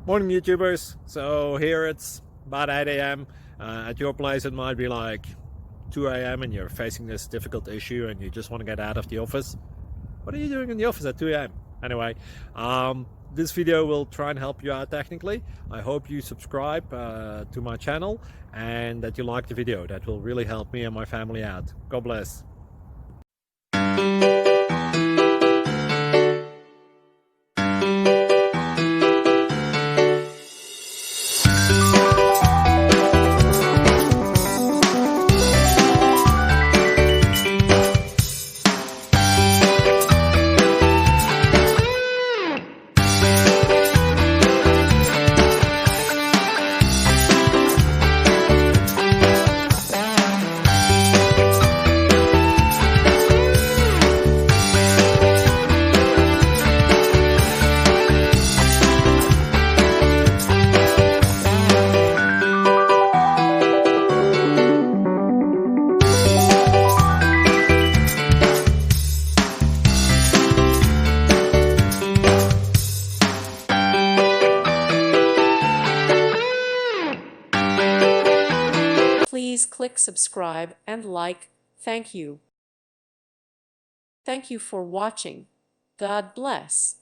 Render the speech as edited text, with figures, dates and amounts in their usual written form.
Morning YouTubers. So here it's about 8 a.m. At your place it might be like 2 a.m. and you're facing this difficult issue and you just want to get out of the office. What are you doing in the office at 2 a.m.? Anyway, this video will try and help you out technically. I hope you subscribe to my channel and that you like the video. That will really help me and my family out. God bless. Please click subscribe and like. Thank you. Thank you for watching. God bless.